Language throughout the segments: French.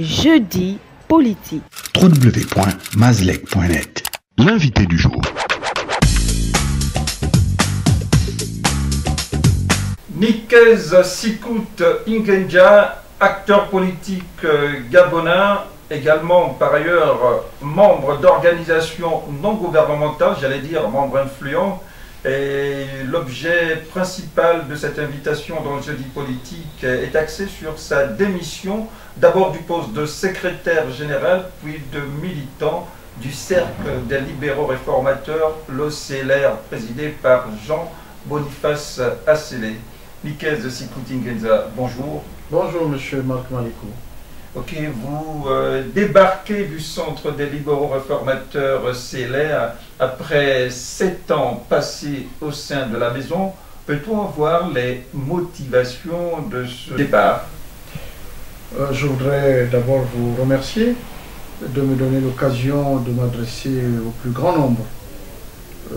Jeudi politique. www.mazlec.net. L'invité du jour. Nikez Sikout Ingenja, acteur politique gabonais, également par ailleurs membre d'organisations non gouvernementales, j'allais dire membre influent. Et l'objet principal de cette invitation dans le jeudi politique est axé sur sa démission, d'abord du poste de secrétaire général, puis de militant du Cercle des libéraux réformateurs, le CLR, présidé par Jean-Boniface Asselé. Nikez Sikout Ingenza, bonjour. Bonjour, monsieur Marc Malikou. Ok, vous débarquez du Centre des libéraux réformateurs CLR après 7 ans passés au sein de la maison. Peut-on avoir les motivations de ce départ? Je voudrais d'abord vous remercier de me donner l'occasion de m'adresser au plus grand nombre.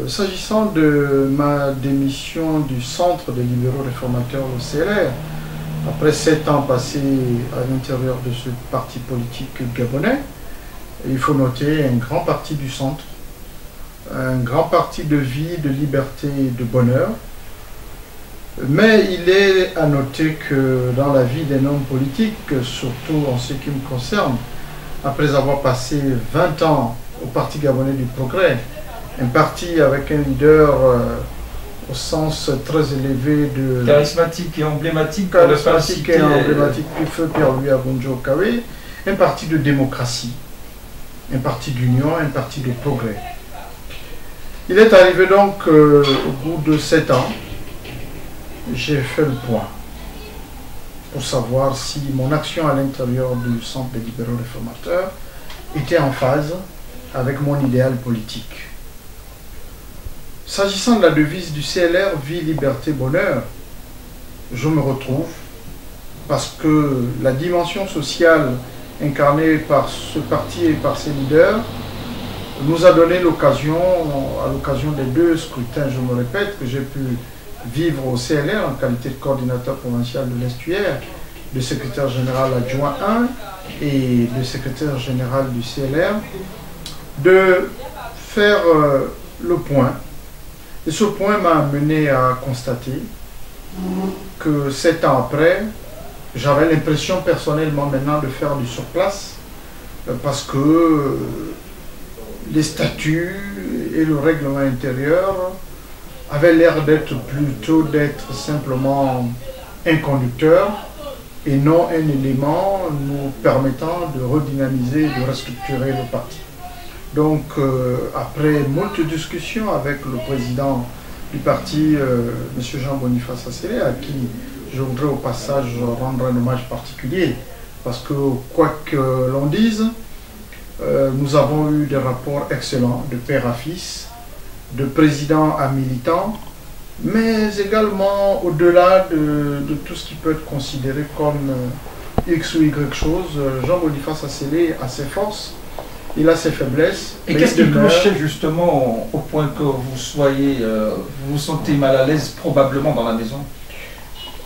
S'agissant de ma démission du Centre des libéraux réformateurs au CLR, après 7 ans passés à l'intérieur de ce parti politique gabonais, il faut noter un grand parti du centre, un grand parti de vie, de liberté et de bonheur. Mais il est à noter que dans la vie d'un homme politique, surtout en ce qui me concerne, après avoir passé 20 ans au Parti gabonais du progrès, un parti avec un leader au sens très élevé de... charismatique et emblématique. Charismatique et emblématique du feu Pierre-Louis Abondjo-Okawe, un parti de démocratie, un parti d'union, un parti de progrès. Il est arrivé donc au bout de 7 ans, j'ai fait le point pour savoir si mon action à l'intérieur du Centre des libéraux réformateurs était en phase avec mon idéal politique. S'agissant de la devise du CLR, vie, liberté, bonheur, je me retrouve parce que la dimension sociale incarnée par ce parti et par ses leaders nous a donné l'occasion, à l'occasion des 2 scrutins, je me répète, que j'ai pu vivre au CLR en qualité de coordinateur provincial de l'Estuaire, de secrétaire général adjoint 1 et de secrétaire général du CLR, de faire le point. Et ce point m'a amené à constater que 7 ans après, j'avais l'impression personnellement maintenant de faire du surplace parce que les statuts et le règlement intérieur avaient l'air d'être simplement un conducteur et non un élément nous permettant de redynamiser et de restructurer le parti. Donc, après moult discussions avec le président du parti, M. Jean-Boniface Asselé, à qui je voudrais au passage rendre un hommage particulier, parce que, quoi que l'on dise, nous avons eu des rapports excellents de père à fils, de président à militant, mais également au-delà de tout ce qui peut être considéré comme X ou Y chose, Jean-Boniface Asselé a ses forces. Il a ses faiblesses. Et qu'est-ce qui clochait justement au point que vous soyez, vous vous sentez mal à l'aise probablement dans la maison?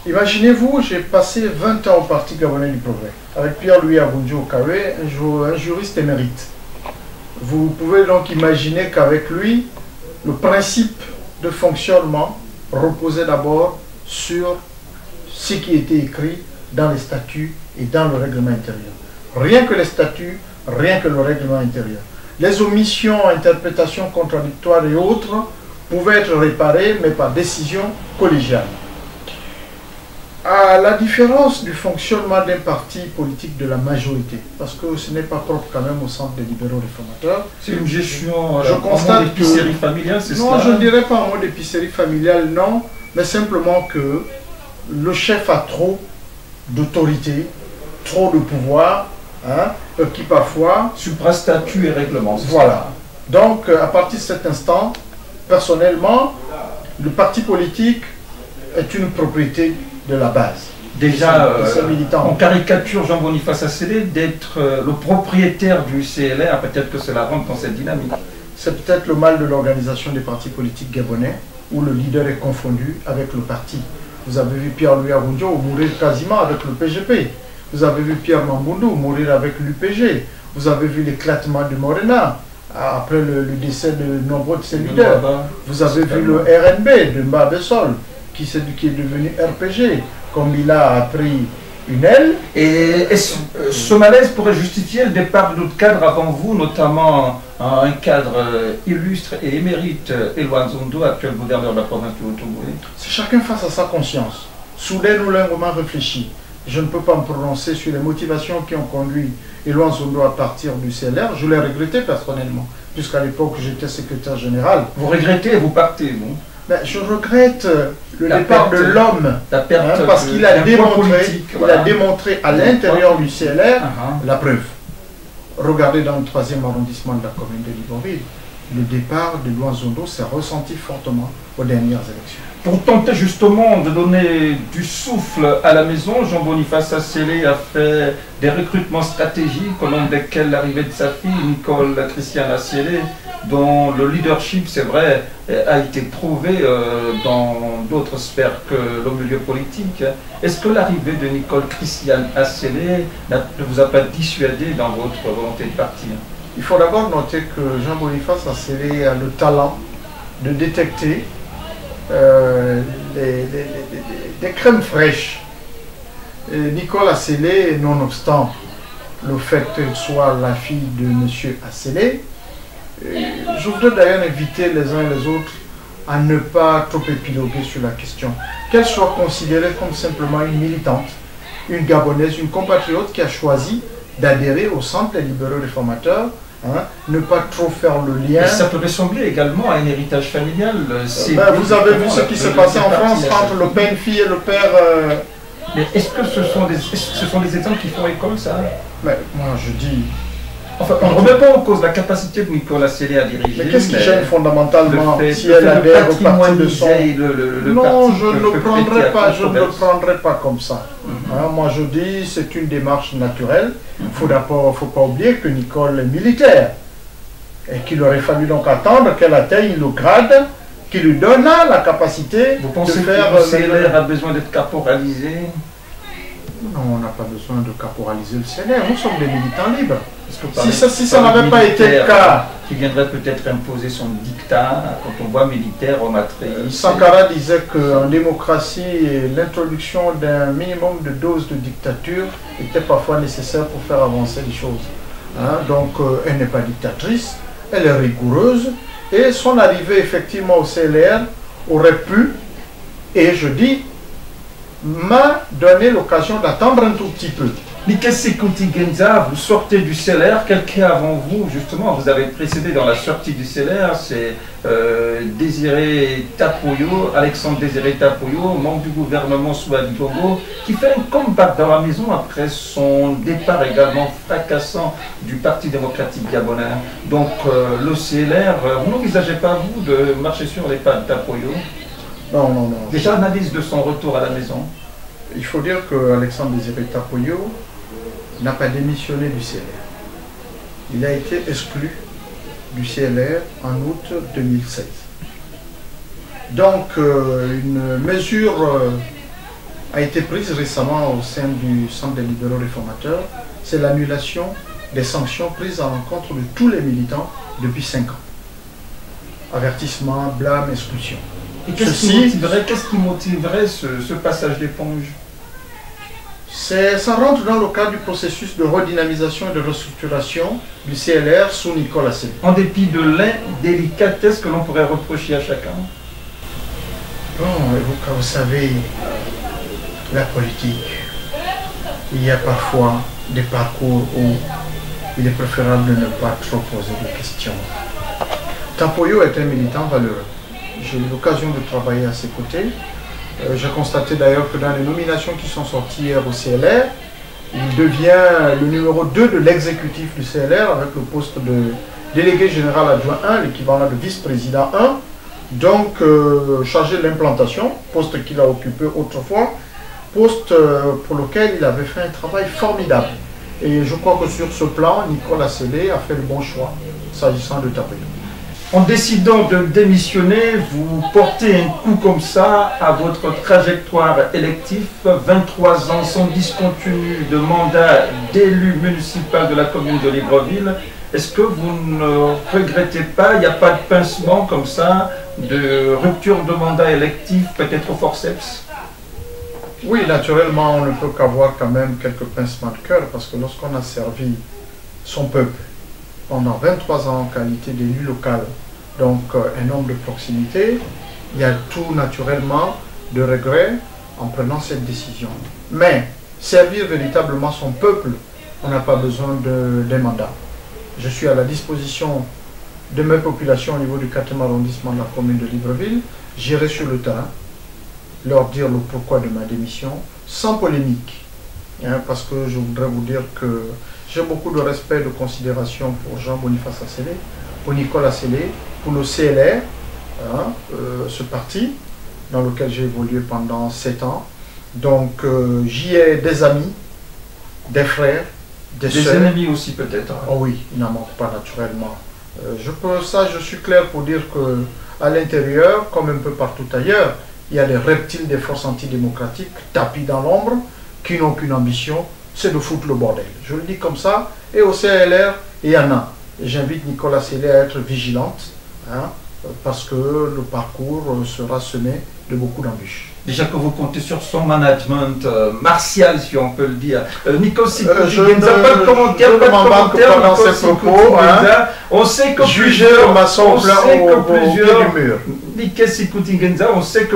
Imaginez-vous, j'ai passé 20 ans au Parti gabonais du progrès, avec Pierre-Louis Abondjo-Okawe, un juriste émérite. Vous pouvez donc imaginer qu'avec lui, le principe de fonctionnement reposait d'abord sur ce qui était écrit dans les statuts et dans le règlement intérieur. Rien que les statuts, rien que le règlement intérieur. Les omissions, interprétations contradictoires et autres pouvaient être réparées, mais par décision collégiale. À la différence du fonctionnement d'un parti politique de la majorité, parce que ce n'est pas propre quand même au Centre des libéraux réformateurs. C'est une gestion je constate en épicerie familiale, c'est ça? Non, je ne dirais pas en mode épicerie familiale, non, mais simplement que le chef a trop d'autorité, trop de pouvoir, hein, qui parfois... Suprastatut et règlement. Voilà. Donc, à partir de cet instant, personnellement, le parti politique est une propriété de la base. Déjà, on caricature Jean-Boniface Asselé d'être le propriétaire du CLR, peut-être que cela rentre dans cette dynamique. C'est peut-être le mal de l'organisation des partis politiques gabonais, où le leader est confondu avec le parti. Vous avez vu Pierre-Louis Abondjo mourir quasiment avec le PGP. Vous avez vu Pierre Mamboundou mourir avec l'UPG. Vous avez vu l'éclatement du Morena après le décès de nombreux de ses leaders. Vous avez vu le RNB de Mbabesol qui est devenu RPG. Comme il a pris une aile. Et ce malaise pourrait justifier le départ de d'autres cadres avant vous, notamment un cadre illustre et émérite, Éloi Nzondo, actuel gouverneur de la province du Haut-Ogooué. C'est chacun face à sa conscience. Soudain ou longuement réfléchi. Je ne peux pas me prononcer sur les motivations qui ont conduit Éloi Nzondo à partir du CLR. Je l'ai regretté personnellement, puisqu'à l'époque j'étais secrétaire général. Vous regrettez et vous partez, vous? Ben, je regrette le départ de l'homme, parce qu'il a démontré à l'intérieur du CLR la preuve. Regardez dans le 3e arrondissement de la commune de Libreville, le départ de Éloi Nzondo s'est ressenti fortement aux dernières élections. Pour tenter justement de donner du souffle à la maison, Jean-Boniface Assélé a fait des recrutements stratégiques, au nombre desquels l'arrivée de sa fille, Nicole Christiane Assélé, dont le leadership, c'est vrai, a été prouvé dans d'autres sphères que le milieu politique. Est-ce que l'arrivée de Nicole Christiane Assélé ne vous a pas dissuadé dans votre volonté de partir? Il faut d'abord noter que Jean-Boniface Assélé a le talent de détecter des crèmes fraîches. Et Nicole Assélé, nonobstant le fait qu'elle soit la fille de M. Assélé, je voudrais d'ailleurs inviter les uns et les autres à ne pas trop épiloguer sur la question. Qu'elle soit considérée comme simplement une militante, une Gabonaise, une compatriote qui a choisi d'adhérer au Centre des libéraux réformateurs. Ne pas trop faire le lien. Mais ça peut ressembler également à un héritage familial. Vous avez vu ce qui s'est passé en France entre le père fille et le père. Mais est-ce que ce sont des exemples qui font école, ça? Mais moi je dis. Enfin, on ne remet pas en cause la capacité de Nicole Assélé à diriger. Mais qu'est-ce qui gêne fondamentalement si elle adhère au parti de son... Non, je ne le prendrai pas comme ça. Moi je dis c'est une démarche naturelle. Il ne faut pas oublier que Nicole est militaire. Et qu'il aurait fallu donc attendre qu'elle atteigne le grade qui lui donna la capacité de faire... Vous pensez que le CLR a besoin d'être caporalisé? Non, on n'a pas besoin de caporaliser le CLR. Nous sommes des militants libres. Si ça n'avait pas été le cas, qui viendrait peut-être imposer son dictat, quand on voit militaire en matrice. Sankara disait qu'en démocratie, l'introduction d'un minimum de doses de dictature était parfois nécessaire pour faire avancer les choses. Donc, elle n'est pas dictatrice, elle est rigoureuse, et son arrivée effectivement au CLR aurait pu, et je dis, m'a donné l'occasion d'attendre un tout petit peu. Nikessi Kuntigenza, vous sortez du CLR, quelqu'un avant vous, justement, vous avez précédé dans la sortie du CLR, c'est Désiré Tapoyo, Alexandre Désiré Tapoyo, membre du gouvernement sous Ali Bongo, qui fait un comeback dans la maison après son départ également fracassant du Parti démocratique gabonais. Donc le CLR, vous n'envisagez pas, vous, de marcher sur les pas de Tapoyo? Non, non, non. Déjà, analyse de son retour à la maison. Il faut dire que Alexandre Désiré Tapoyo n'a pas démissionné du CLR. Il a été exclu du CLR en août 2016. Donc, une mesure a été prise récemment au sein du Centre des libéraux réformateurs. C'est l'annulation des sanctions prises à l'encontre de tous les militants depuis 5 ans. Avertissement, blâme, expulsion. Et qu'est-ce qui motiverait ce passage d'éponge? Ça rentre dans le cadre du processus de redynamisation et de restructuration du CLR sous Nicole Assélé. En dépit de l'indélicatesse que l'on pourrait reprocher à chacun? Bon, vous savez, la politique, il y a parfois des parcours où il est préférable de ne pas trop poser de questions. Tapoyo est un militant valeureux. J'ai eu l'occasion de travailler à ses côtés. J'ai constaté d'ailleurs que dans les nominations qui sont sorties hier au CLR, il devient le numéro 2 de l'exécutif du CLR avec le poste de délégué général adjoint 1, l'équivalent de vice-président 1, donc chargé de l'implantation, poste qu'il a occupé autrefois, poste pour lequel il avait fait un travail formidable. Et je crois que sur ce plan, Nicole Assélé a fait le bon choix, s'agissant de Tapoyo. En décidant de démissionner, vous portez un coup comme ça à votre trajectoire élective. 23 ans sans discontinu de mandat d'élu municipal de la commune de Libreville. Est-ce que vous ne regrettez pas, il n'y a pas de pincement comme ça, de rupture de mandat électif, peut-être au forceps? Oui, naturellement, on ne peut qu'avoir quand même quelques pincements de cœur, parce que lorsqu'on a servi son peuple pendant 23 ans en qualité d'élu local, donc un homme de proximité, il y a tout naturellement de regret en prenant cette décision. Mais servir véritablement son peuple, on n'a pas besoin d'un mandat. Je suis à la disposition de mes populations au niveau du 4e arrondissement de la commune de Libreville. J'irai sur le terrain, leur dire le pourquoi de ma démission, sans polémique. Parce que je voudrais vous dire que j'ai beaucoup de respect et de considération pour Jean-Boniface Assélé, pour Nicolas Assélé, pour le CLR, ce parti dans lequel j'ai évolué pendant 7 ans. Donc j'y ai des amis, des frères, des sœurs. Ennemis aussi peut-être. Oh oui, il n'en manque pas naturellement. Je suis clair pour dire que à l'intérieur, comme un peu partout ailleurs, il y a des reptiles des forces antidémocratiques tapis dans l'ombre qui n'ont qu'une ambition, c'est de foutre le bordel. Je le dis comme ça. Et au CLR, il y en a. J'invite Nicolas Assélé à être vigilante, parce que le parcours sera semé de beaucoup d'embûches. Déjà que vous comptez sur son management martial, si on peut le dire. Nico Sikouti je Genza, pas de commentaire, ne m'embarque pas dans ces propos. On sait que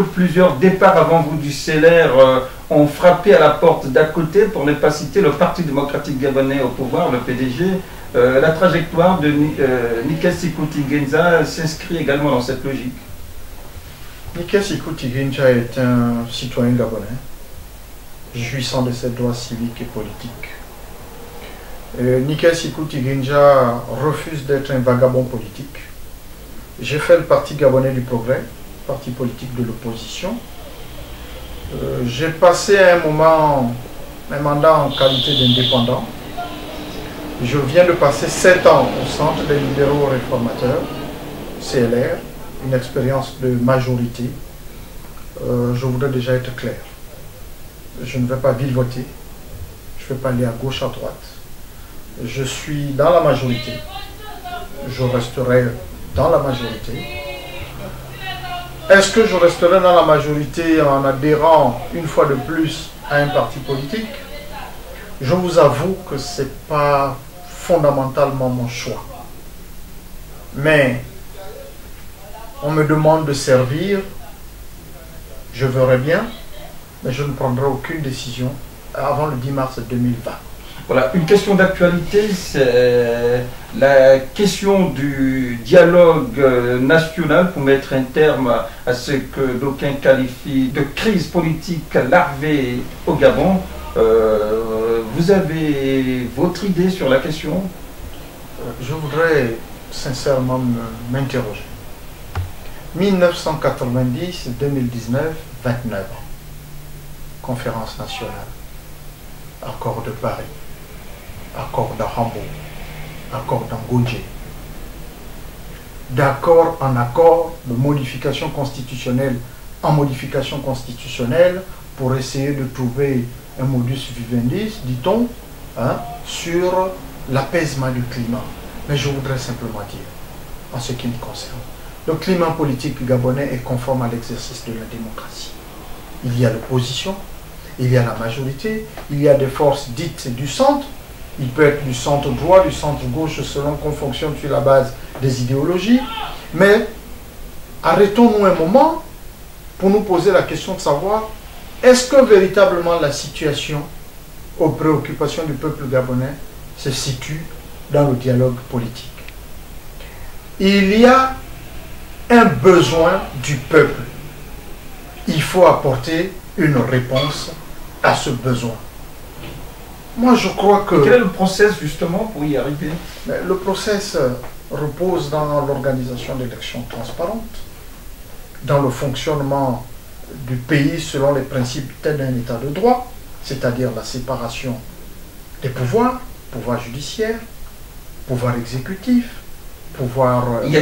plusieurs départs avant vous du CLR ont frappé à la porte d'à côté, pour ne pas citer le Parti démocratique gabonais au pouvoir, le PDG. La trajectoire de Nikel Sikouti Genza s'inscrit également dans cette logique. Nikel Sikouti Genza est un citoyen gabonais, jouissant de ses droits civiques et politiques. Nikel Sikouti Genza refuse d'être un vagabond politique. J'ai fait le Parti gabonais du progrès, parti politique de l'opposition. J'ai passé un mandat en qualité d'indépendant. Je viens de passer 7 ans au Centre des libéraux réformateurs, CLR, une expérience de majorité. Je voudrais déjà être clair. Je ne vais pas virevolter, je ne vais pas aller à gauche, à droite. Je suis dans la majorité, je resterai dans la majorité. Est-ce que je resterai dans la majorité en adhérant une fois de plus à un parti politique? Je vous avoue que ce n'est pas fondamentalement mon choix. Mais on me demande de servir, je verrai bien, mais je ne prendrai aucune décision avant le 10 mars 2020. Voilà, une question d'actualité, c'est la question du dialogue national pour mettre un terme à ce que d'aucuns qualifient de crise politique larvée au Gabon. Vous avez votre idée sur la question? Je voudrais sincèrement m'interroger. 1990, 2019, 29 ans. Conférence nationale. Accord de Paris. Accord d'Hambourg. Accord d'Angodje. D'accord en accord de modification constitutionnelle en modification constitutionnelle pour essayer de trouver un modus vivendi, dit-on, sur l'apaisement du climat. Mais je voudrais simplement dire, en ce qui me concerne, le climat politique gabonais est conforme à l'exercice de la démocratie. Il y a l'opposition, il y a la majorité, il y a des forces dites du centre, il peut être du centre droit, du centre gauche, selon qu'on fonctionne sur la base des idéologies, mais arrêtons-nous un moment pour nous poser la question de savoir, est-ce que véritablement la situation aux préoccupations du peuple gabonais se situe dans le dialogue politique? Il y a un besoin du peuple. Il faut apporter une réponse à ce besoin. Moi, je crois que... Quel est le process justement pour y arriver? Le process repose dans l'organisation d'élections transparentes, dans le fonctionnement du pays selon les principes d'un état de droit, c'est-à-dire la séparation des pouvoirs, pouvoir judiciaire, pouvoir exécutif, pouvoir... Il y a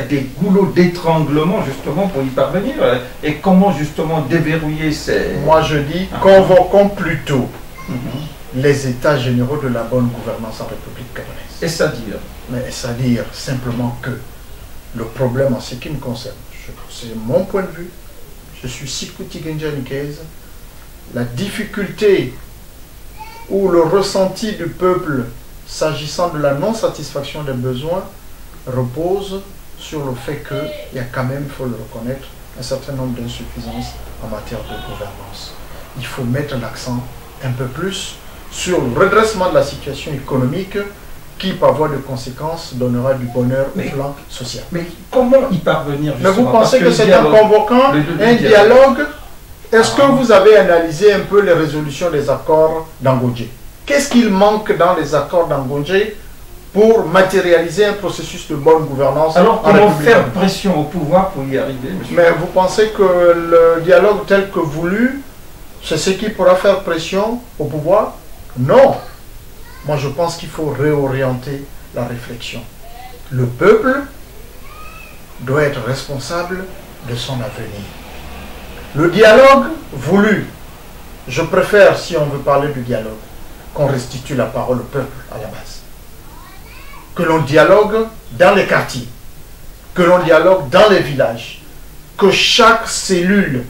des goulots d'étranglement justement pour y parvenir. Et comment justement déverrouiller ces... Moi je dis, convoquons plutôt les états généraux de la bonne gouvernance en République gabonaise. Et c'est-à-dire? Mais c'est-à-dire simplement que le problème en ce qui me concerne, c'est mon point de vue, je suis Sikouti Genja Nikez, la difficulté ou le ressenti du peuple s'agissant de la non-satisfaction des besoins repose sur le fait qu'il y a quand même, il faut le reconnaître, un certain nombre d'insuffisances en matière de gouvernance. Il faut mettre l'accent un peu plus sur le redressement de la situation économique qui, par voie de conséquence, donnera du bonheur au plan social. Mais comment y parvenir justement? Mais vous pensez que c'est en convoquant un dialogue? Est-ce que vous avez analysé un peu les résolutions des accords d'Angodje? Qu'est-ce qu'il manque dans les accords d'Angodje pour matérialiser un processus de bonne gouvernance? Alors comment faire pression au pouvoir pour y arriver, monsieur? Mais vous pensez que le dialogue tel que voulu, c'est ce qui pourra faire pression au pouvoir? Non. Moi je pense qu'il faut réorienter la réflexion. Le peuple doit être responsable de son avenir. Le dialogue voulu, je préfère, si on veut parler du dialogue, qu'on restitue la parole au peuple à la base. Que l'on dialogue dans les quartiers, que l'on dialogue dans les villages, que chaque cellule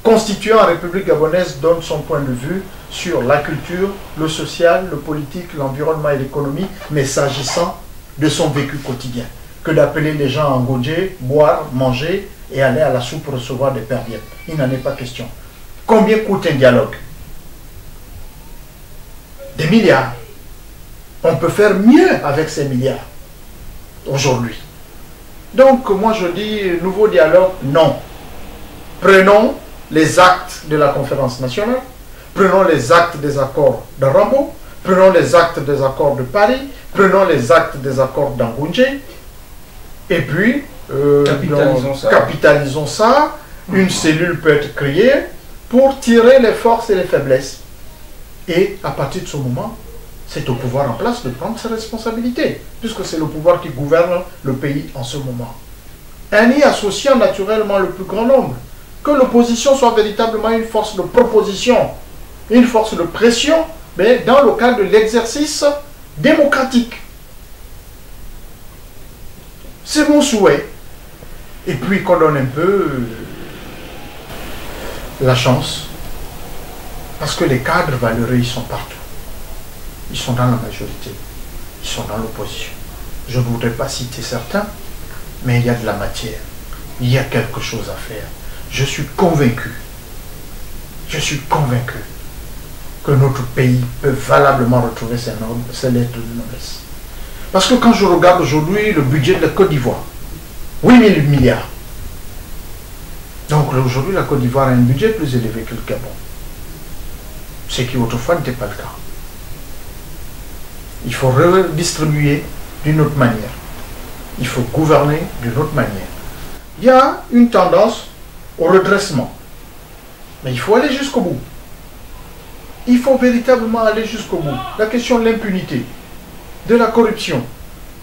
constituée en République gabonaise donne son point de vue sur la culture, le social, le politique, l'environnement et l'économie, mais s'agissant de son vécu quotidien. Que d'appeler les gens à Angodje, boire, manger et aller à la soupe recevoir des perviers. Il n'en est pas question. Combien coûte un dialogue? Des milliards. On peut faire mieux avec ces milliards aujourd'hui. Donc moi je dis, nouveau dialogue, non. Prenons les actes de la conférence nationale, prenons les actes des accords de Rambo, prenons les actes des accords de Paris, prenons les actes des accords d'Angodje, et puis capitalisons ça. Une cellule peut être créée pour tirer les forces et les faiblesses. Et à partir de ce moment, c'est au pouvoir en place de prendre ses responsabilités, puisque c'est le pouvoir qui gouverne le pays en ce moment. En y associant naturellement le plus grand nombre, que l'opposition soit véritablement une force de proposition, une force de pression, mais dans le cadre de l'exercice démocratique. C'est mon souhait. Et puis qu'on donne un peu la chance, parce que les cadres valeureux, ils sont partout. Ils sont dans la majorité, ils sont dans l'opposition. Je ne voudrais pas citer certains, mais il y a de la matière. Il y a quelque chose à faire. Je suis convaincu que notre pays peut valablement retrouver ses lettres de noblesse. Parce que quand je regarde aujourd'hui le budget de la Côte d'Ivoire, 8 000 milliards. Donc aujourd'hui, la Côte d'Ivoire a un budget plus élevé que le Gabon. Ce qui autrefois n'était pas le cas. Il faut redistribuer d'une autre manière. Il faut gouverner d'une autre manière. Il y a une tendance au redressement. Mais il faut aller jusqu'au bout. Il faut véritablement aller jusqu'au bout. La question de l'impunité, de la corruption.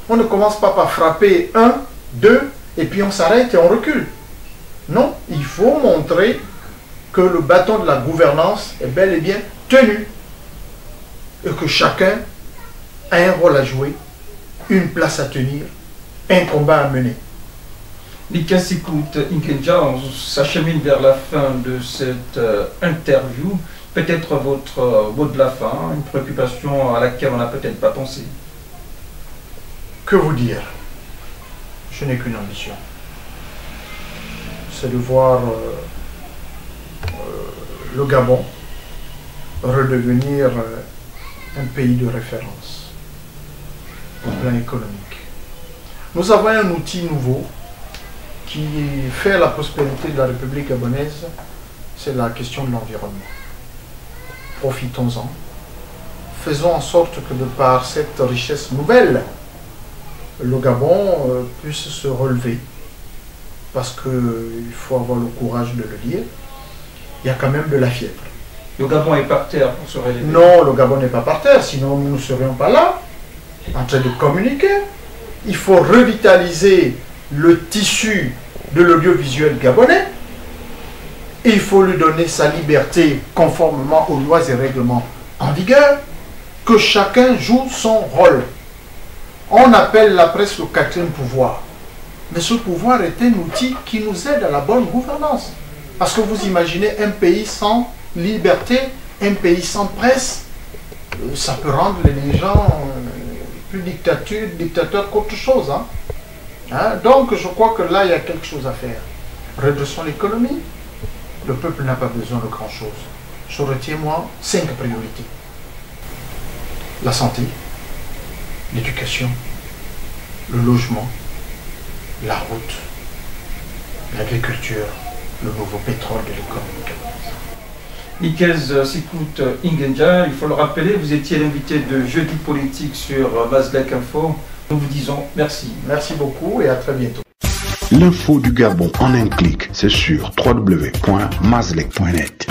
On ne commence pas par frapper un, deux, et puis on s'arrête et on recule. Non, il faut montrer que le bâton de la gouvernance est bel et bien tenu. Et que chacun a un rôle à jouer, une place à tenir, un combat à mener. Lika Sikouti Nkenja, on s'achemine vers la fin de cette interview. Peut-être votre mot de la fin, une préoccupation à laquelle on n'a peut-être pas pensé. Que vous dire? Je n'ai qu'une ambition. C'est de voir le Gabon redevenir un pays de référence au plan économique. Nous avons un outil nouveau qui fait la prospérité de la République gabonaise, c'est la question de l'environnement. Profitons-en. Faisons en sorte que de par cette richesse nouvelle, le Gabon puisse se relever. Parce qu'il faut avoir le courage de le dire. Il y a quand même de la fièvre. Le Gabon est par terre pour se relever? Non, le Gabon n'est pas par terre, sinon nous ne serions pas là, en train de communiquer. il faut revitaliser le tissu de l'audiovisuel gabonais. Il faut lui donner sa liberté conformément aux lois et règlements en vigueur, que chacun joue son rôle. On appelle la presse le quatrième pouvoir. Mais ce pouvoir est un outil qui nous aide à la bonne gouvernance. Parce que vous imaginez un pays sans liberté, un pays sans presse, ça peut rendre les gens plus dictateurs qu'autre chose. Donc je crois que là, il y a quelque chose à faire. Redressons l'économie. Le peuple n'a pas besoin de grand-chose. Je retiens, moi, 5 priorités. La santé, l'éducation, le logement, la route, l'agriculture, le nouveau pétrole de l'économie gabonaise. Ikez Sikout Ingenja, il faut le rappeler, vous étiez l'invité de Jeudi Politique sur Mazlek Info. Nous vous disons merci. Merci beaucoup et à très bientôt. L'info du Gabon en un clic, c'est sur www.mazlek.net.